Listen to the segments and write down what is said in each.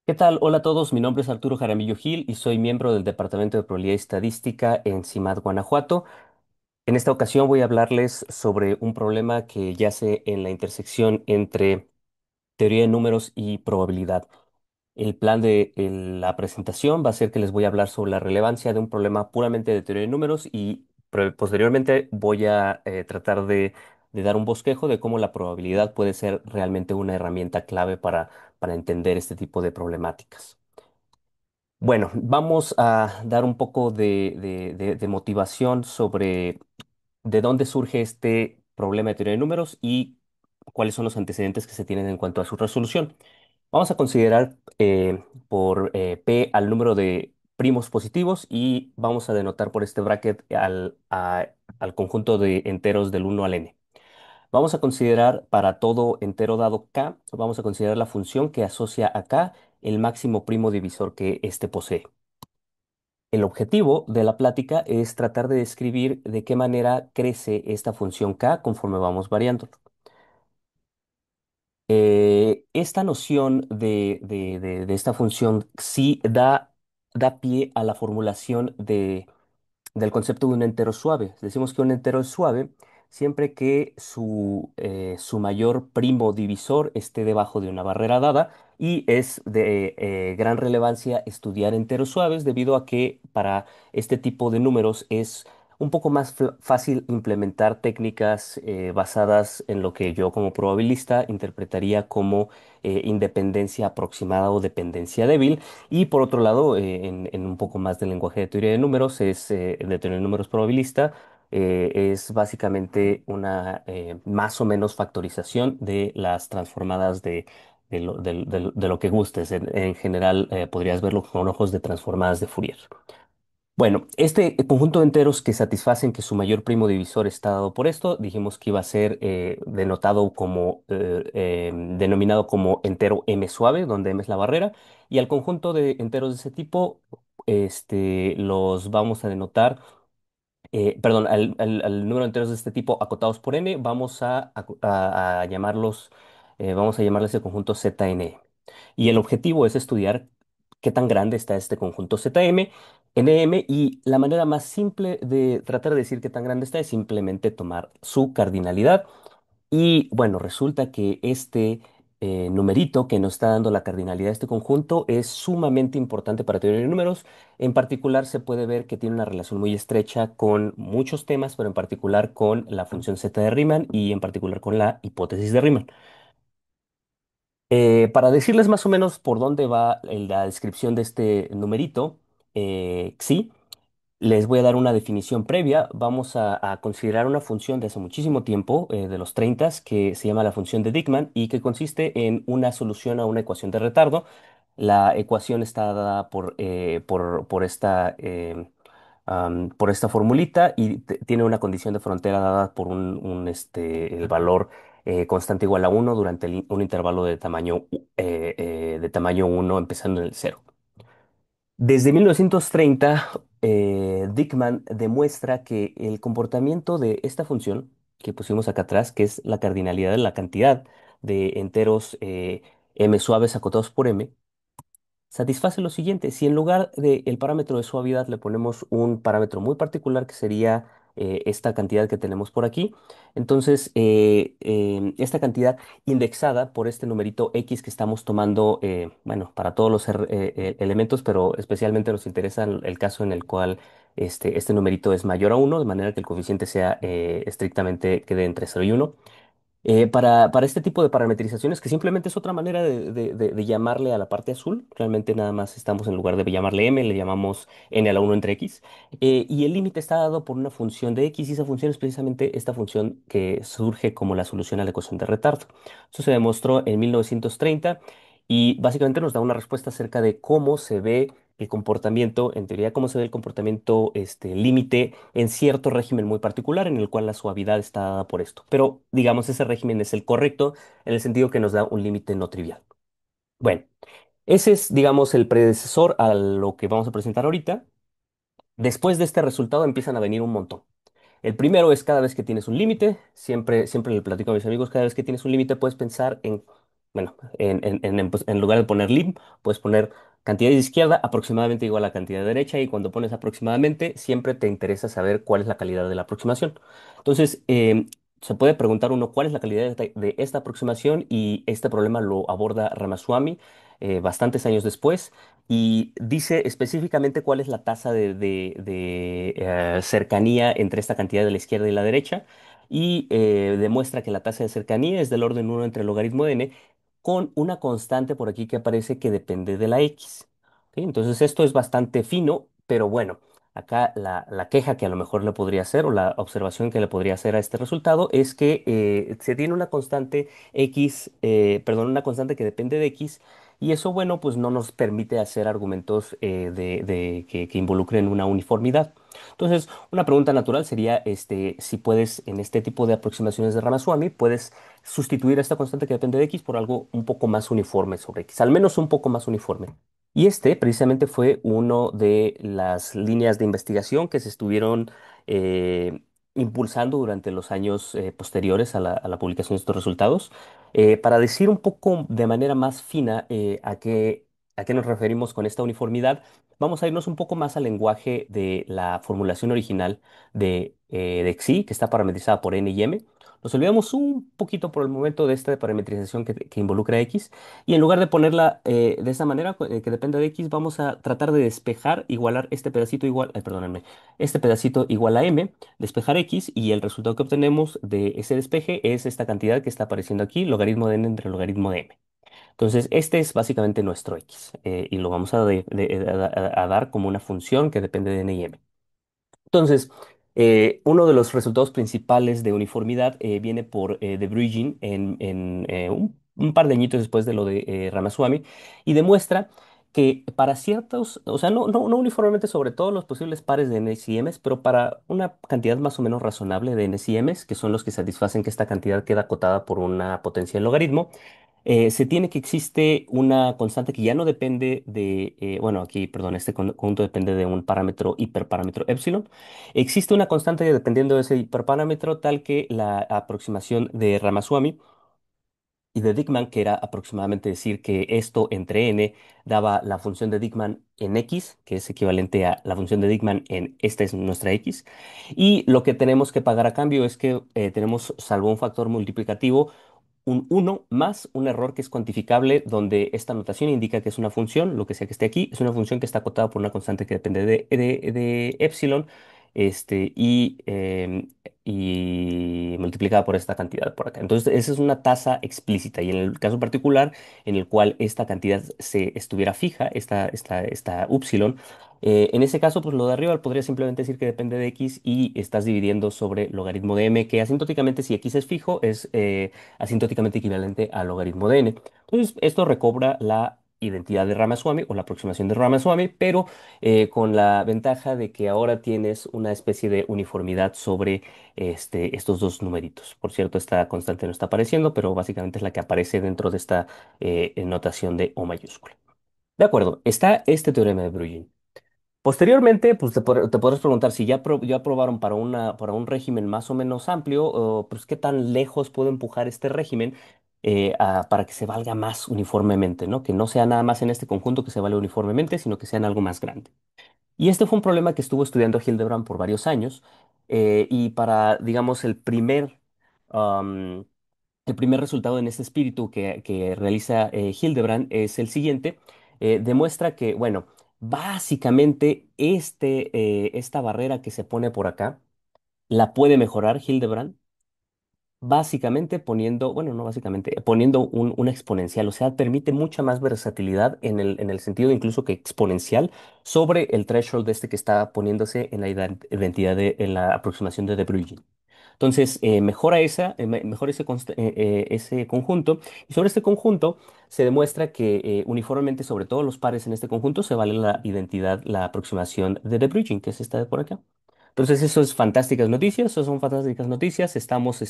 ¿Qué tal? Hola a todos, mi nombre es Arturo Jaramillo Gil y soy miembro del Departamento de Probabilidad y Estadística en CIMAD, Guanajuato. En esta ocasión voy a hablarles sobre un problema que yace en la intersección entre teoría de números y probabilidad. El plan de la presentación va a ser que les voy a hablar sobre la relevancia de un problema puramente de teoría de números y posteriormente voy a tratar de dar un bosquejo de cómo la probabilidad puede ser realmente una herramienta clave para entender este tipo de problemáticas. Bueno, vamos a dar un poco de motivación sobre de dónde surge este problema de teoría de números y cuáles son los antecedentes que se tienen en cuanto a su resolución. Vamos a considerar por P al número de primos positivos y vamos a denotar por este bracket al conjunto de enteros del 1 al n. Vamos a considerar para todo entero dado k, vamos a considerar la función que asocia a k el máximo primo divisor que éste posee. El objetivo de la plática es tratar de describir de qué manera crece esta función k conforme vamos variando. Esta noción de esta función sí da pie a la formulación del concepto de un entero suave. Decimos que un entero es suave siempre que su mayor primo divisor esté debajo de una barrera dada y es de gran relevancia estudiar enteros suaves debido a que para este tipo de números es un poco más fácil implementar técnicas basadas en lo que yo como probabilista interpretaría como independencia aproximada o dependencia débil y por otro lado, en un poco más del lenguaje de teoría de números, de teoría de números probabilista, es básicamente una más o menos factorización de las transformadas de lo que gustes. En general, podrías verlo con ojos de transformadas de Fourier. Bueno, este conjunto de enteros que satisfacen que su mayor primo divisor está dado por esto, dijimos que iba a ser denominado como entero m suave, donde m es la barrera, y al conjunto de enteros de ese tipo, los vamos a denotar, perdón, al número de enteros de este tipo acotados por n, a llamarlos, vamos a llamarle ese conjunto ZN. Y el objetivo es estudiar qué tan grande está este conjunto ZM, NM, y la manera más simple de tratar de decir qué tan grande está es simplemente tomar su cardinalidad. Y bueno, resulta que este numerito que nos está dando la cardinalidad de este conjunto es sumamente importante para teoría de números. En particular, se puede ver que tiene una relación muy estrecha con muchos temas, pero en particular con la función z de Riemann y en particular con la hipótesis de Riemann. Para decirles más o menos por dónde va la descripción de este numerito, xi, les voy a dar una definición previa. Vamos a considerar una función de hace muchísimo tiempo, de los 30, que se llama la función de Dieckmann y que consiste en una solución a una ecuación de retardo. La ecuación está dada por esta formulita y tiene una condición de frontera dada por el valor constante igual a uno durante un intervalo de tamaño uno empezando en el cero. Desde 1930, Dickman demuestra que el comportamiento de esta función que pusimos acá atrás, que es la cardinalidad de la cantidad de enteros m suaves acotados por m, satisface lo siguiente. Si en lugar del parámetro de suavidad le ponemos un parámetro muy particular que sería esta cantidad que tenemos por aquí, entonces esta cantidad indexada por este numerito x que estamos tomando, bueno, para todos los elementos, pero especialmente nos interesa el caso en el cual este numerito es mayor a uno, de manera que el coeficiente sea estrictamente quede entre cero y uno. Para este tipo de parametrizaciones, que simplemente es otra manera de llamarle a la parte azul, realmente nada más estamos en lugar de llamarle m, le llamamos n a la 1 entre x, y el límite está dado por una función de x, y esa función es precisamente esta función que surge como la solución a la ecuación de retardo. Eso se demostró en 1930 y básicamente nos da una respuesta acerca de cómo se ve el comportamiento, en teoría, cómo se ve el comportamiento límite en cierto régimen muy particular en el cual la suavidad está dada por esto. Pero digamos, ese régimen es el correcto en el sentido que nos da un límite no trivial. Bueno, ese es, digamos, el predecesor a lo que vamos a presentar ahorita. Después de este resultado empiezan a venir un montón. El primero es cada vez que tienes un límite, siempre le platico a mis amigos, cada vez que tienes un límite puedes pensar en bueno, en lugar de poner lim, puedes poner cantidad de izquierda aproximadamente igual a cantidad de derecha y cuando pones aproximadamente siempre te interesa saber cuál es la calidad de la aproximación. Entonces, se puede preguntar uno cuál es la calidad de esta aproximación y este problema lo aborda Ramaswamy bastantes años después y dice específicamente cuál es la tasa de cercanía entre esta cantidad de la izquierda y la derecha y demuestra que la tasa de cercanía es del orden uno entre el logaritmo de n con una constante por aquí que aparece que depende de la x. ¿Ok? Entonces esto es bastante fino, pero bueno, acá la queja que a lo mejor le podría hacer o la observación que le podría hacer a este resultado es que se tiene una constante x, perdón, una constante que depende de x. Y eso, bueno, pues no nos permite hacer argumentos que involucren una uniformidad. Entonces, una pregunta natural sería, si puedes, en este tipo de aproximaciones de Ramaswamy, puedes sustituir a esta constante que depende de x por algo un poco más uniforme sobre x, al menos un poco más uniforme. Y este precisamente fue uno de las líneas de investigación que se estuvieron eh, impulsando durante los años posteriores a la publicación de estos resultados. Para decir un poco de manera más fina a qué nos referimos con esta uniformidad, vamos a irnos un poco más al lenguaje de la formulación original de Xi, que está parametrizada por n y m. Nos olvidamos un poquito por el momento de esta parametrización que involucra X y en lugar de ponerla de esa manera que dependa de X, vamos a tratar de despejar, igualar este pedacito igual, perdónenme, este pedacito igual a M, despejar X y el resultado que obtenemos de ese despeje es esta cantidad que está apareciendo aquí, logaritmo de N entre logaritmo de M. Entonces, este es básicamente nuestro X y lo vamos a dar como una función que depende de N y M. Entonces, uno de los resultados principales de uniformidad viene por De Bruijn un par de añitos después de lo de Ramaswamy y demuestra que para ciertos, o sea, no uniformemente sobre todos los posibles pares de Ns y Ms, pero para una cantidad más o menos razonable de Ns y Ms, que son los que satisfacen que esta cantidad queda acotada por una potencia en logaritmo, se tiene que existe una constante que ya no depende bueno, aquí, perdón, este conjunto depende de un parámetro hiperparámetro epsilon. Existe una constante dependiendo de ese hiperparámetro tal que la aproximación de Ramaswamy y de Dickmann, que era aproximadamente decir que esto entre n daba la función de Dickmann en x, que es equivalente a la función de Dickmann en esta es nuestra x. Y lo que tenemos que pagar a cambio es que tenemos, salvo un factor multiplicativo, un uno más un error que es cuantificable, donde esta notación indica que es una función, lo que sea que esté aquí, es una función que está acotada por una constante que depende de epsilon, y multiplicada por esta cantidad por acá. Entonces, esa es una tasa explícita. Y en el caso particular, en el cual esta cantidad se estuviera fija, esta upsilon, en ese caso, pues lo de arriba podría simplemente decir que depende de x y estás dividiendo sobre logaritmo de m, que asintóticamente, si x es fijo, es asintóticamente equivalente al logaritmo de n. Entonces, esto recobra la identidad de Ramaswamy o la aproximación de Ramaswamy, pero con la ventaja de que ahora tienes una especie de uniformidad sobre estos dos numeritos. Por cierto, esta constante no está apareciendo, pero básicamente es la que aparece dentro de esta notación de O mayúscula. De acuerdo, está este teorema de Bruegel. Posteriormente, pues te podrás preguntar si ya aprobaron para un régimen más o menos amplio, o, pues qué tan lejos puedo empujar este régimen para que se valga más uniformemente, ¿no? Que no sea nada más en este conjunto que se vale uniformemente, sino que sea en algo más grande. Y este fue un problema que estuvo estudiando Hildebrand por varios años, y para, digamos, um, el primer resultado en este espíritu que realiza Hildebrand es el siguiente. Demuestra que, bueno, básicamente esta barrera que se pone por acá la puede mejorar Hildebrand básicamente poniendo, bueno, no básicamente, poniendo una exponencial, o sea, permite mucha más versatilidad en el sentido incluso que exponencial sobre el threshold este que está poniéndose en la identidad en la aproximación de De Bruijn. Entonces, mejora mejora ese conjunto y sobre este conjunto se demuestra que uniformemente sobre todos los pares en este conjunto se vale la identidad, la aproximación de De Bruijn, que es esta de por acá. Entonces, eso es fantásticas noticias, eso son fantásticas noticias. Estamos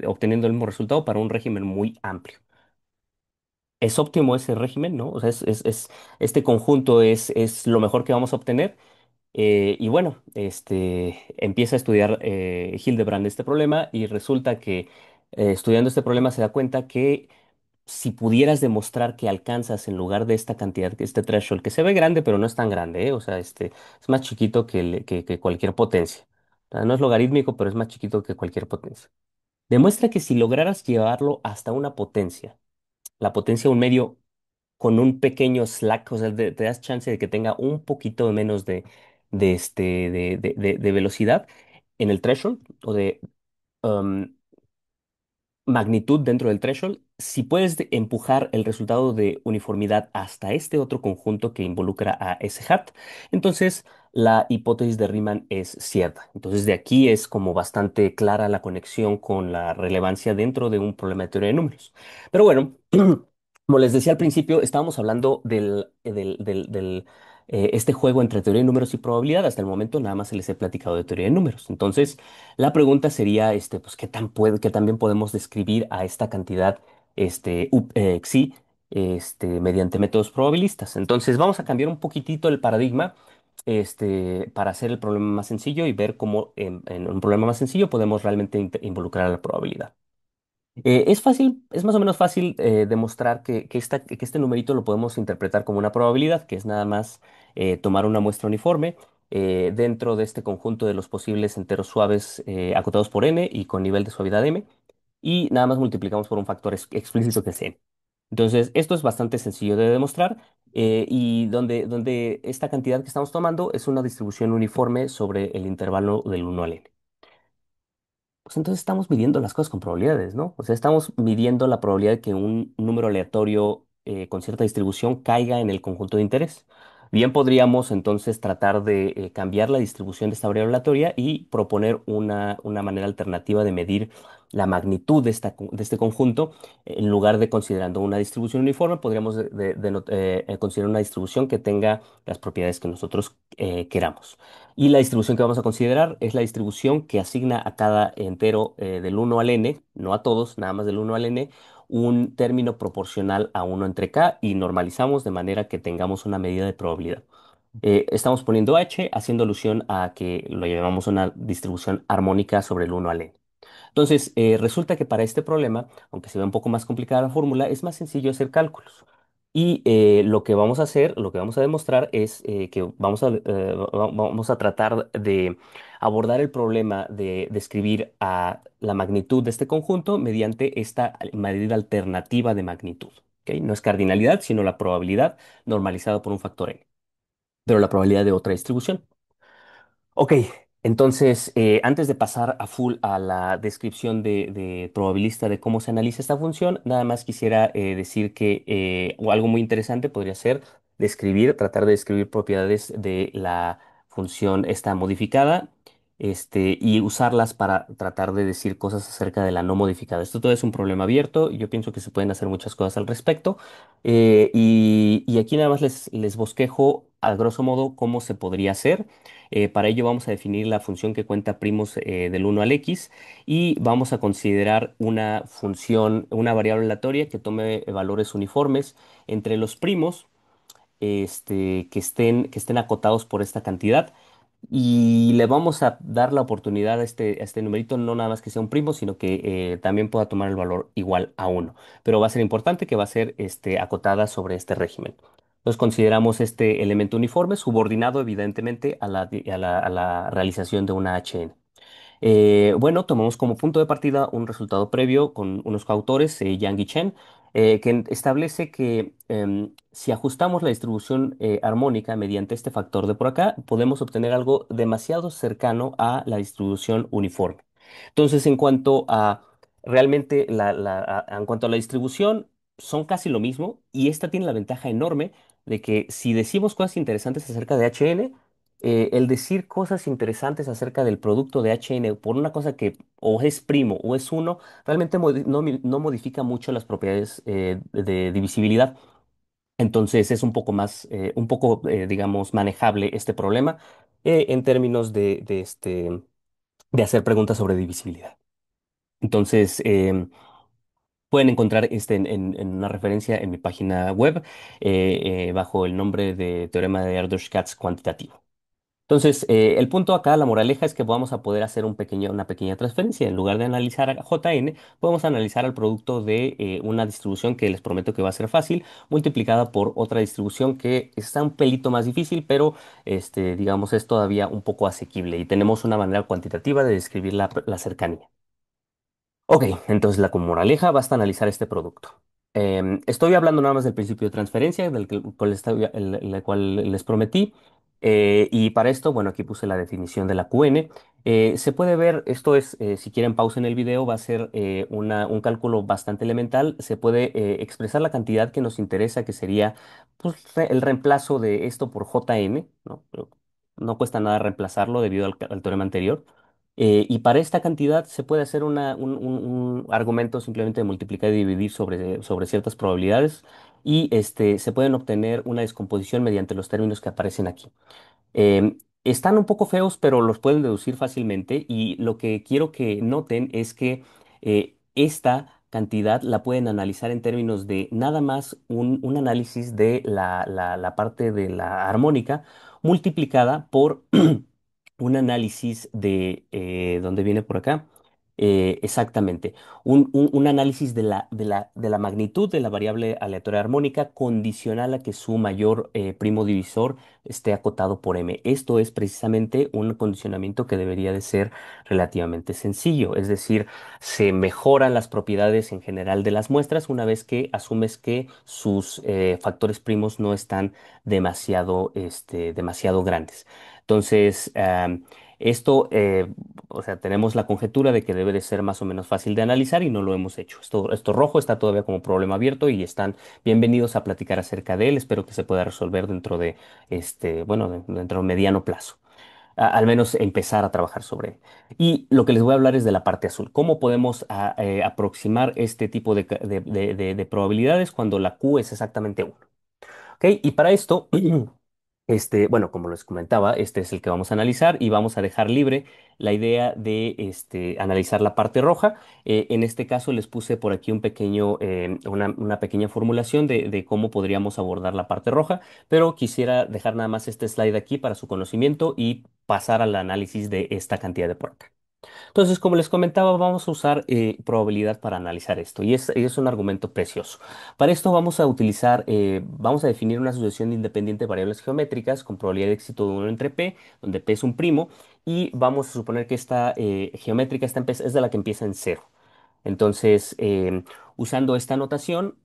obteniendo el mismo resultado para un régimen muy amplio. Es óptimo ese régimen, ¿no? O sea, este conjunto es lo mejor que vamos a obtener. Y bueno, empieza a estudiar Hildebrand este problema y resulta que estudiando este problema se da cuenta que si pudieras demostrar que alcanzas en lugar de esta cantidad, este threshold, que se ve grande, pero no es tan grande, ¿eh? O sea, es más chiquito que cualquier potencia. O sea, no es logarítmico, pero es más chiquito que cualquier potencia. Demuestra que si lograras llevarlo hasta una potencia, la potencia un medio con un pequeño slack, o sea, te das chance de que tenga un poquito menos de velocidad en el threshold o de um, magnitud dentro del threshold, si puedes empujar el resultado de uniformidad hasta este otro conjunto que involucra a ese hat, entonces la hipótesis de Riemann es cierta. Entonces de aquí es como bastante clara la conexión con la relevancia dentro de un problema de teoría de números. Pero bueno, como les decía al principio, estábamos hablando este juego entre teoría de números y probabilidad. Hasta el momento nada más se les he platicado de teoría de números. Entonces, la pregunta sería, pues, qué tan bien podemos describir a esta cantidad, xi, mediante métodos probabilistas? Entonces, vamos a cambiar un poquitito el paradigma, para hacer el problema más sencillo y ver cómo en un problema más sencillo podemos realmente involucrar a la probabilidad. Es fácil, es más o menos fácil demostrar que este numerito lo podemos interpretar como una probabilidad, que es nada más tomar una muestra uniforme dentro de este conjunto de los posibles enteros suaves acotados por n y con nivel de suavidad m, y nada más multiplicamos por un factor explícito que es n. Entonces, esto es bastante sencillo de demostrar y donde esta cantidad que estamos tomando es una distribución uniforme sobre el intervalo del 1 al n. Pues entonces estamos midiendo las cosas con probabilidades, ¿no? O sea, estamos midiendo la probabilidad de que un número aleatorio con cierta distribución caiga en el conjunto de interés. Bien, podríamos entonces tratar de cambiar la distribución de esta variable aleatoria y proponer una manera alternativa de medir la magnitud de este conjunto. En lugar de considerando una distribución uniforme, podríamos considerar una distribución que tenga las propiedades que nosotros queramos. Y la distribución que vamos a considerar es la distribución que asigna a cada entero del 1 al n, no a todos, nada más del 1 al n, un término proporcional a 1 entre k y normalizamos de manera que tengamos una medida de probabilidad. Estamos poniendo h haciendo alusión a que lo llamamos una distribución armónica sobre el 1 al n. Entonces, resulta que para este problema, aunque se ve un poco más complicada la fórmula, es más sencillo hacer cálculos. Y lo que vamos a hacer, lo que vamos a demostrar es que vamos a tratar de abordar el problema de describir a la magnitud de este conjunto mediante esta medida alternativa de magnitud. ¿Ok? No es cardinalidad, sino la probabilidad normalizada por un factor n, pero la probabilidad de otra distribución. Ok, entonces, antes de pasar a full a la descripción de probabilista de cómo se analiza esta función, nada más quisiera decir que o algo muy interesante podría ser tratar de describir propiedades de la función esta modificada, y usarlas para tratar de decir cosas acerca de la no modificada. Esto todo es un problema abierto, yo pienso que se pueden hacer muchas cosas al respecto, y aquí nada más les bosquejo a grosso modo cómo se podría hacer. Para ello vamos a definir la función que cuenta primos del 1 al x y vamos a considerar una función, una variable aleatoria que tome valores uniformes entre los primos, que estén acotados por esta cantidad. Y le vamos a dar la oportunidad a este numerito, no nada más que sea un primo, sino que también pueda tomar el valor igual a uno. Pero va a ser importante que va a ser acotada sobre este régimen. Entonces consideramos este elemento uniforme subordinado evidentemente a la realización de una HN. Bueno, tomamos como punto de partida un resultado previo con unos coautores, Yang y Chen, que establece que si ajustamos la distribución armónica mediante este factor de por acá, podemos obtener algo demasiado cercano a la distribución uniforme. Entonces, en cuanto a realmente en cuanto a la distribución, son casi lo mismo y esta tiene la ventaja enorme de que si decimos cosas interesantes acerca de HN, el decir cosas interesantes acerca del producto de HN por una cosa que o es primo o es uno, realmente no modifica mucho las propiedades de divisibilidad. Entonces es un poco más, digamos, manejable este problema en términos de hacer preguntas sobre divisibilidad. Entonces, pueden encontrar en una referencia en mi página web bajo el nombre de Teorema de Erdős-Katz cuantitativo. Entonces, el punto acá, la moraleja es que vamos a poder hacer una pequeña transferencia. En lugar de analizar a JN, podemos analizar al producto de una distribución que les prometo que va a ser fácil, multiplicada por otra distribución que está un pelito más difícil, pero digamos es todavía un poco asequible y tenemos una manera cuantitativa de describir la cercanía. Ok, entonces la como moraleja basta analizar este producto. Estoy hablando nada más del principio de transferencia, el cual les prometí. Y para esto, bueno, aquí puse la definición de la QN. Se puede ver, esto es, si quieren pausen el video, va a ser un cálculo bastante elemental. Se puede expresar la cantidad que nos interesa, que sería pues, el reemplazo de esto por JN, ¿no? Pero no cuesta nada reemplazarlo debido al teorema anterior. Y para esta cantidad se puede hacer un argumento simplemente de multiplicar y dividir sobre ciertas probabilidades y se pueden obtener una descomposición mediante los términos que aparecen aquí. Están un poco feos, pero los pueden deducir fácilmente y lo que quiero que noten es que esta cantidad la pueden analizar en términos de nada más un análisis de la parte de la armónica multiplicada por un análisis ¿dónde viene por acá? Exactamente, un análisis de la magnitud de la variable aleatoria armónica condicional a que su mayor primo divisor esté acotado por m. Esto es precisamente un condicionamiento que debería de ser relativamente sencillo, es decir, se mejoran las propiedades en general de las muestras una vez que asumes que sus factores primos no están demasiado grandes. Entonces, esto, o sea, tenemos la conjetura de que debe de ser más o menos fácil de analizar y no lo hemos hecho. Esto rojo está todavía como problema abierto y están bienvenidos a platicar acerca de él. Espero que se pueda resolver dentro de bueno, dentro de un mediano plazo. Al menos empezar a trabajar sobre él. Y lo que les voy a hablar es de la parte azul. ¿Cómo podemos aproximar este tipo de probabilidades cuando la Q es exactamente 1? ¿Ok? Y para esto, bueno, como les comentaba, este es el que vamos a analizar y vamos a dejar libre la idea de analizar la parte roja. En este caso les puse por aquí una pequeña formulación de cómo podríamos abordar la parte roja, pero quisiera dejar nada más este slide aquí para su conocimiento y pasar al análisis de esta cantidad de por acá. Entonces, como les comentaba, vamos a usar probabilidad para analizar esto y es un argumento precioso. Para esto vamos a definir una asociación independiente de variables geométricas con probabilidad de éxito de 1 entre P, donde P es un primo, y vamos a suponer que esta geométrica es de la que empieza en cero. Entonces, usando esta notación,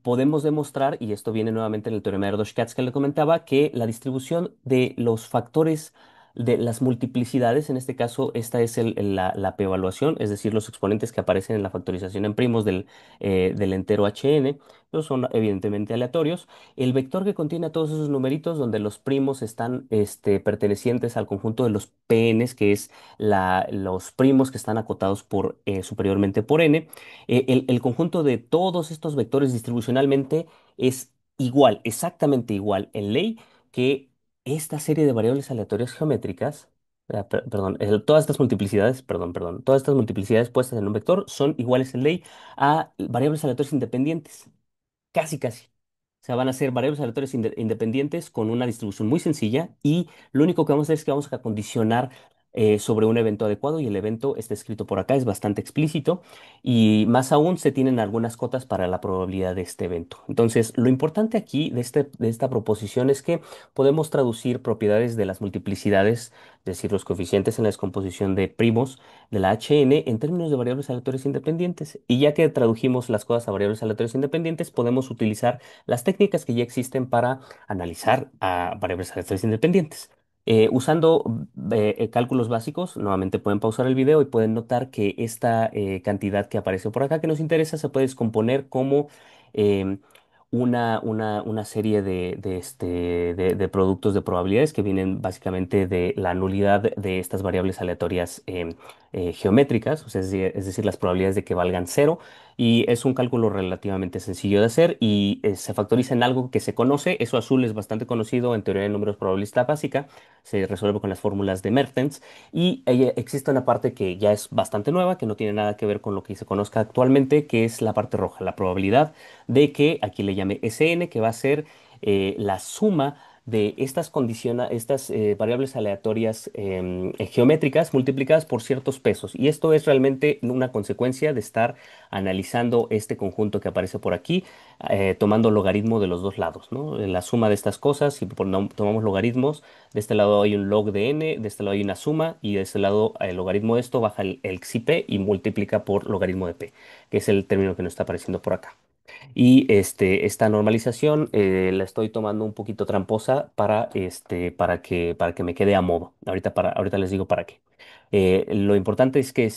podemos demostrar, y esto viene nuevamente en el teorema de Erdős-Kac que le comentaba, que la distribución de los factores de las multiplicidades, en este caso, esta es la p-evaluación, es decir, los exponentes que aparecen en la factorización en primos del entero hn, los son evidentemente aleatorios. El vector que contiene a todos esos numeritos, donde los primos están pertenecientes al conjunto de los pns, que es los primos que están acotados superiormente por n. El conjunto de todos estos vectores distribucionalmente es igual, exactamente igual en ley que esta serie de variables aleatorias geométricas. Perdón, todas estas multiplicidades, perdón, todas estas multiplicidades puestas en un vector son iguales en ley a variables aleatorias independientes. Casi, casi. O sea, van a ser variables aleatorias independientes con una distribución muy sencilla y lo único que vamos a hacer es que vamos a condicionar sobre un evento adecuado y el evento está escrito por acá, es bastante explícito y más aún se tienen algunas cotas para la probabilidad de este evento. Entonces, lo importante aquí de esta proposición es que podemos traducir propiedades de las multiplicidades, es decir, los coeficientes en la descomposición de primos de la HN en términos de variables aleatorias independientes. Y ya que tradujimos las cosas a variables aleatorias independientes, podemos utilizar las técnicas que ya existen para analizar a variables aleatorias independientes. Usando cálculos básicos, nuevamente pueden pausar el video y pueden notar que esta cantidad que aparece por acá que nos interesa se puede descomponer como em, una serie de productos de probabilidades que vienen básicamente de la nulidad de estas variables aleatorias geométricas, o sea, es decir, las probabilidades de que valgan cero. Y es un cálculo relativamente sencillo de hacer y se factoriza en algo que se conoce. Eso azul es bastante conocido en teoría de números probabilistas básica. Se resuelve con las fórmulas de Mertens. Y existe una parte que ya es bastante nueva, que no tiene nada que ver con lo que se conozca actualmente, que es la parte roja, la probabilidad de que aquí le llame Sn, que va a ser la suma de estas variables aleatorias geométricas multiplicadas por ciertos pesos. Y esto es realmente una consecuencia de estar analizando este conjunto que aparece por aquí, tomando logaritmo de los dos lados, ¿no? La suma de estas cosas, si tomamos logaritmos, de este lado hay un log de n, de este lado hay una suma, y de este lado el logaritmo de esto baja el xi y multiplica por logaritmo de p, que es el término que nos está apareciendo por acá. Y esta normalización la estoy tomando un poquito tramposa para que me quede a modo. Ahorita les digo para qué. Lo importante es que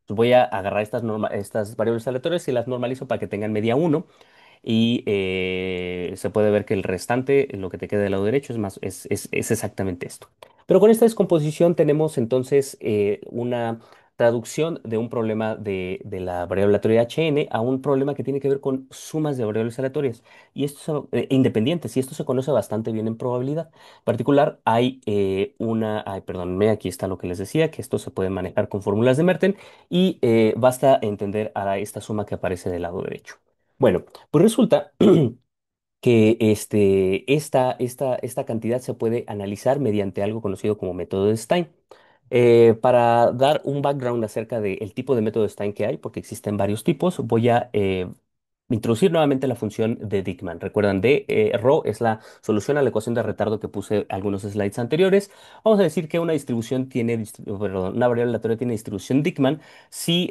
voy a agarrar estas variables aleatorias y las normalizo para que tengan media uno, y se puede ver que el restante, lo que te queda del lado derecho, es exactamente esto. Pero con esta descomposición tenemos entonces una traducción de un problema de la variable aleatoria Hn a un problema que tiene que ver con sumas de variables aleatorias y independientes, y esto se conoce bastante bien en probabilidad. En particular, perdónenme, aquí está lo que les decía, que esto se puede manejar con fórmulas de Merton, y basta entender a esta suma que aparece del lado derecho. Bueno, pues resulta que esta cantidad se puede analizar mediante algo conocido como método de Stein. Para dar un background acerca del tipo de método de Stein que hay, porque existen varios tipos, voy a introducir nuevamente la función de Dickmann. Recuerdan, rho es la solución a la ecuación de retardo que puse algunos slides anteriores. Vamos a decir que una variable aleatoria tiene distribución Dickmann si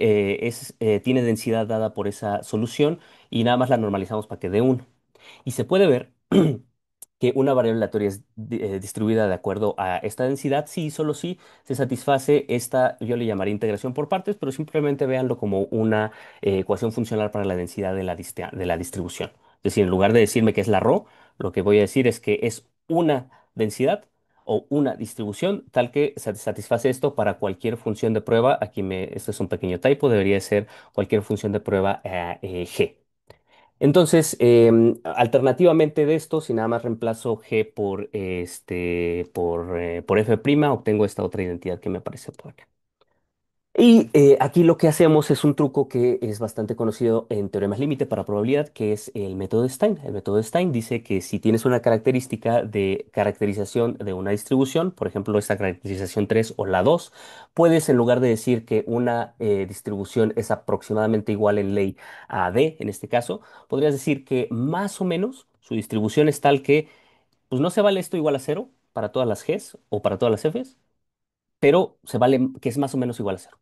tiene densidad dada por esa solución, y nada más la normalizamos para que dé 1. Y se puede ver que una variable aleatoria es distribuida de acuerdo a esta densidad, sí, solo si se satisface esta, yo le llamaría integración por partes, pero simplemente véanlo como una ecuación funcional para la densidad de la distribución. Es decir, en lugar de decirme que es la ρ, lo que voy a decir es que es una densidad o una distribución tal que satisface esto para cualquier función de prueba. Este es un pequeño typo, debería ser cualquier función de prueba g. Entonces, alternativamente de esto, si nada más reemplazo G por F', obtengo esta otra identidad que me aparece por acá. Y aquí lo que hacemos es un truco que es bastante conocido en teoremas límite para probabilidad, que es el método de Stein. El método de Stein dice que si tienes una característica de caracterización de una distribución, por ejemplo, esta caracterización 3 o la 2, puedes, en lugar de decir que una distribución es aproximadamente igual en ley a D, en este caso, podrías decir que más o menos su distribución es tal que, pues no se vale esto igual a cero para todas las Gs o para todas las Fs, pero se vale que es más o menos igual a cero.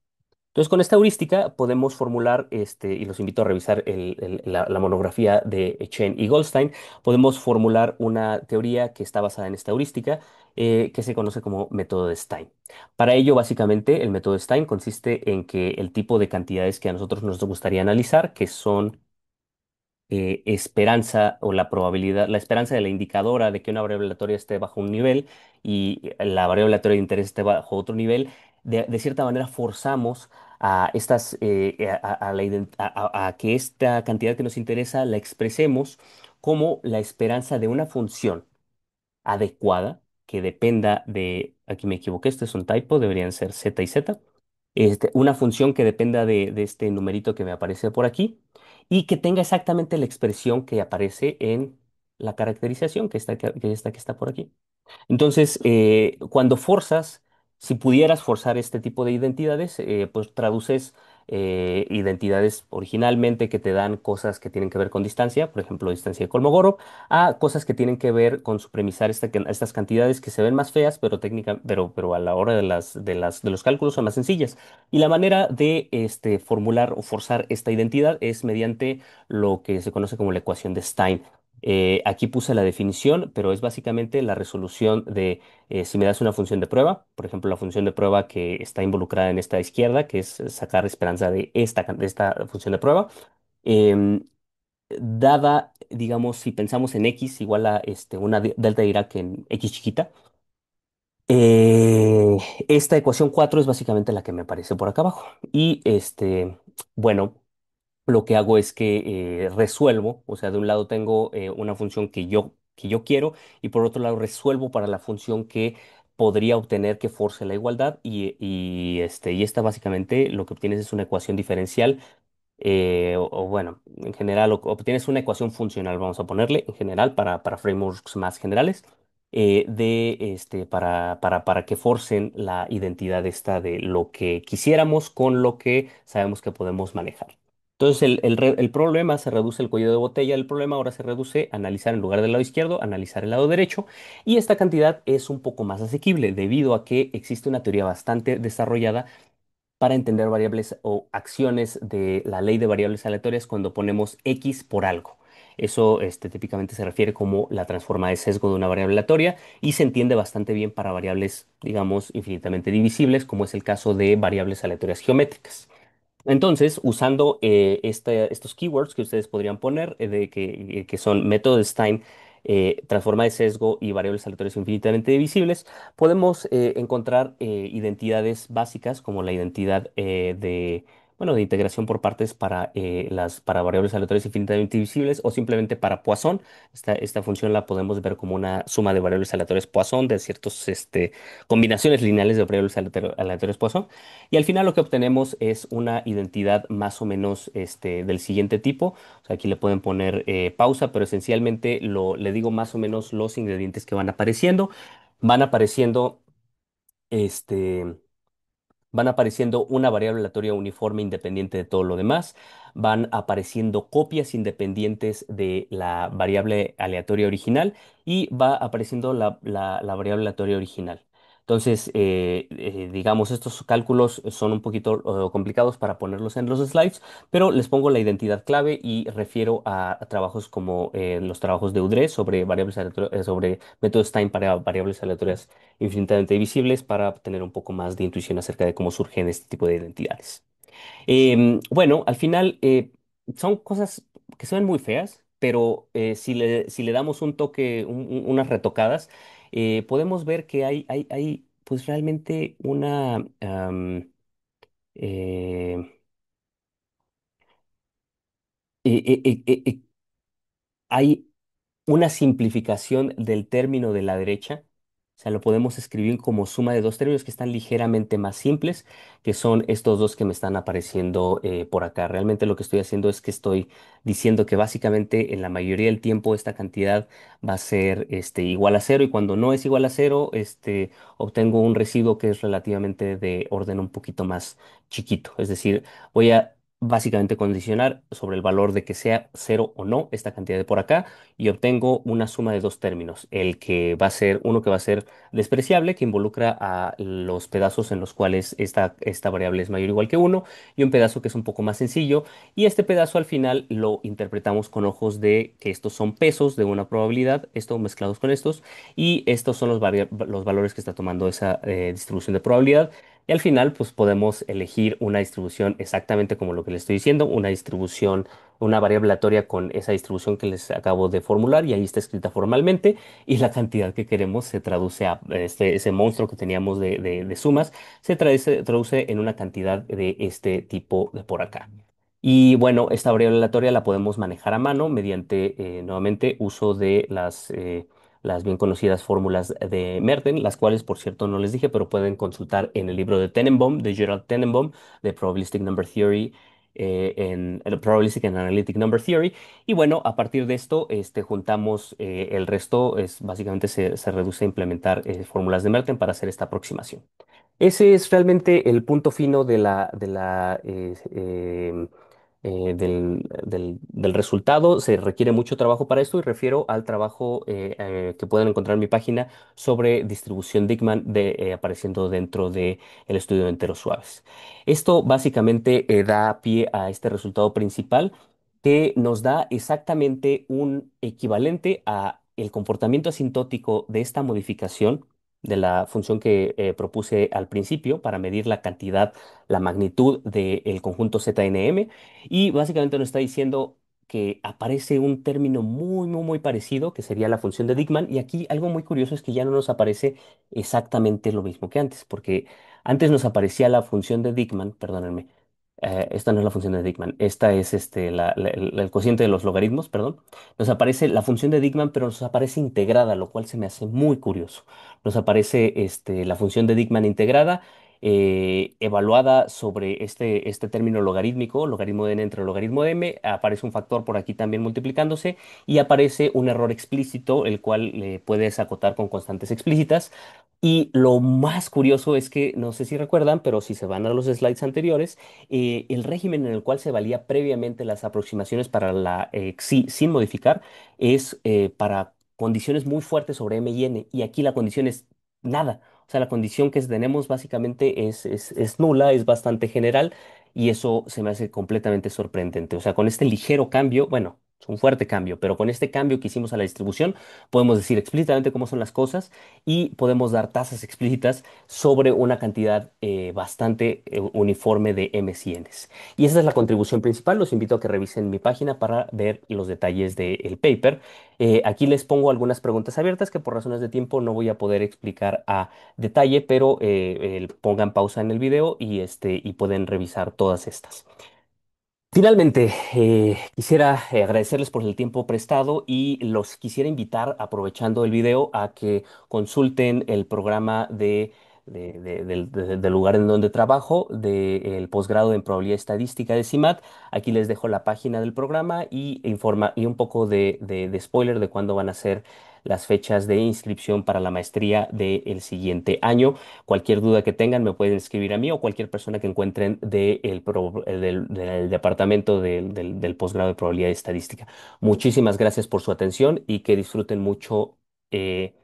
Entonces, con esta heurística podemos formular, y los invito a revisar la monografía de Chen y Goldstein, podemos formular una teoría que está basada en esta heurística, que se conoce como método de Stein. Para ello, básicamente, el método de Stein consiste en que el tipo de cantidades que a nosotros nos gustaría analizar, que son esperanza o la esperanza de la indicadora de que una variable aleatoria esté bajo un nivel y la variable aleatoria de interés esté bajo otro nivel, de cierta manera forzamos a estas, a la a que esta cantidad que nos interesa la expresemos como la esperanza de una función adecuada que dependa aquí me equivoqué, este es un typo, deberían ser z y z, una función que dependa de este numerito que me aparece por aquí y que tenga exactamente la expresión que aparece en la caracterización que está por aquí. Entonces, cuando forzas, si pudieras forzar este tipo de identidades, pues traduces identidades originalmente que te dan cosas que tienen que ver con distancia, por ejemplo, distancia de Kolmogorov, a cosas que tienen que ver con supremizar estas cantidades que se ven más feas, pero a la hora de los cálculos son más sencillas. Y la manera de formular o forzar esta identidad es mediante lo que se conoce como la ecuación de Stein. Aquí puse la definición, pero es básicamente la resolución de si me das una función de prueba, por ejemplo, la función de prueba que está involucrada en esta izquierda, que es sacar esperanza de esta función de prueba, em, dada, digamos, si pensamos en x igual a una delta de Dirac en x chiquita, eh, esta ecuación 4 es básicamente la que me aparece por acá abajo. Y bueno. Lo que hago es que resuelvo, o sea, de un lado tengo una función que yo quiero, y por otro lado resuelvo para la función que podría obtener que force la igualdad, y esta básicamente lo que obtienes es una ecuación diferencial, o bueno, en general obtienes una ecuación funcional, vamos a ponerle en general para frameworks más generales. para que forcen la identidad esta de lo que quisiéramos con lo que sabemos que podemos manejar. Entonces el problema se reduce, el cuello de botella del problema ahora se reduce a analizar en lugar del lado izquierdo, analizar el lado derecho, y esta cantidad es un poco más asequible debido a que existe una teoría bastante desarrollada para entender variables o acciones de la ley de variables aleatorias cuando ponemos X por algo. Eso típicamente se refiere como la transforma de sesgo de una variable aleatoria y se entiende bastante bien para variables, digamos, infinitamente divisibles, como es el caso de variables aleatorias geométricas. Entonces, usando estos keywords que ustedes podrían poner, que son método de Stein, transforma de sesgo y variables aleatorias infinitamente divisibles, podemos encontrar identidades básicas como la identidad bueno, de integración por partes para variables aleatorias infinitamente divisibles o simplemente para Poisson. Esta función la podemos ver como una suma de variables aleatorias Poisson de ciertas combinaciones lineales de variables aleatorias Poisson. Y al final lo que obtenemos es una identidad más o menos del siguiente tipo. O sea, aquí le pueden poner pausa, pero esencialmente le digo más o menos los ingredientes que van apareciendo. Van apareciendo este, Van apareciendo una variable aleatoria uniforme independiente de todo lo demás. Van apareciendo copias independientes de la variable aleatoria original y va apareciendo la variable aleatoria original. Entonces, digamos, estos cálculos son un poquito complicados para ponerlos en los slides, pero les pongo la identidad clave y refiero a trabajos como los trabajos de Udré sobre sobre métodos Stein para variables aleatorias infinitamente divisibles para tener un poco más de intuición acerca de cómo surgen este tipo de identidades. Bueno, al final son cosas que se ven muy feas, pero si le damos un toque, unas retocadas, podemos ver que hay pues realmente eh, eh, eh, eh, eh, eh, hay una simplificación del término de la derecha. O sea, lo podemos escribir como suma de dos términos que están ligeramente más simples, que son estos dos que me están apareciendo por acá. Realmente lo que estoy haciendo es que estoy diciendo que básicamente en la mayoría del tiempo esta cantidad va a ser igual a cero y cuando no es igual a cero, obtengo un residuo que es relativamente de orden un poquito más chiquito. Es decir, voy a básicamente condicionar sobre el valor de que sea cero o no esta cantidad de por acá y obtengo una suma de dos términos, el que va a ser uno que va a ser despreciable, que involucra a los pedazos en los cuales esta variable es mayor o igual que uno, y un pedazo que es un poco más sencillo, y este pedazo al final lo interpretamos con ojos de que estos son pesos de una probabilidad, estos mezclados con estos, y estos son los valores que está tomando esa distribución de probabilidad. Y al final, pues podemos elegir una distribución exactamente como lo que les estoy diciendo, una distribución, una variable aleatoria con esa distribución que les acabo de formular y ahí está escrita formalmente y la cantidad que queremos se traduce a ese monstruo que teníamos de sumas, traduce en una cantidad de este tipo de por acá. Y bueno, esta variable aleatoria la podemos manejar a mano mediante, nuevamente, uso de las bien conocidas fórmulas de Merton, las cuales, por cierto, no les dije, pero pueden consultar en el libro de Tenenbaum, de Gerald Tenenbaum, de Probabilistic Number Theory, en el Probabilistic and Analytic Number Theory. Y bueno, a partir de esto, juntamos el resto, básicamente se reduce a implementar fórmulas de Merton para hacer esta aproximación. Ese es realmente el punto fino del resultado. Se requiere mucho trabajo para esto y refiero al trabajo que pueden encontrar en mi página sobre distribución Dickman apareciendo dentro del estudio de enteros suaves. Esto básicamente da pie a este resultado principal que nos da exactamente un equivalente a el comportamiento asintótico de esta modificación de la función que propuse al principio para medir la cantidad, la magnitud del conjunto ZNM. Y básicamente nos está diciendo que aparece un término muy, muy, muy parecido, que sería la función de Dickman. Y aquí algo muy curioso es que ya no nos aparece exactamente lo mismo que antes, porque antes nos aparecía la función de Dickman, perdónenme. Esta no es la función de Dickman, esta es el cociente de los logaritmos, perdón. Nos aparece la función de Dickman, pero nos aparece integrada, lo cual se me hace muy curioso. Nos aparece la función de Dickman integrada evaluada sobre este término logarítmico, logaritmo de n entre logaritmo de m, aparece un factor por aquí también multiplicándose y aparece un error explícito, el cual puedes acotar con constantes explícitas. Y lo más curioso es que, no sé si recuerdan, pero si se van a los slides anteriores, el régimen en el cual se valía previamente las aproximaciones para la sin modificar es para condiciones muy fuertes sobre M y N, y aquí la condición es nada. O sea, la condición que tenemos básicamente es nula, es bastante general, y eso se me hace completamente sorprendente. O sea, con este ligero cambio, bueno, es un fuerte cambio, pero con este cambio que hicimos a la distribución, podemos decir explícitamente cómo son las cosas y podemos dar tasas explícitas sobre una cantidad bastante uniforme de MCNs. Y esa es la contribución principal. Los invito a que revisen mi página para ver los detalles del paper. Aquí les pongo algunas preguntas abiertas que por razones de tiempo no voy a poder explicar a detalle, pero pongan pausa en el video y pueden revisar todas estas. Finalmente, quisiera agradecerles por el tiempo prestado y los quisiera invitar, aprovechando el video, a que consulten el programa del lugar en donde trabajo, del posgrado en probabilidad estadística de CIMAT. Aquí les dejo la página del programa y un poco de spoiler de cuándo van a ser las fechas de inscripción para la maestría del siguiente año. Cualquier duda que tengan me pueden escribir a mí o cualquier persona que encuentren del departamento del posgrado de probabilidad estadística. Muchísimas gracias por su atención y que disfruten mucho el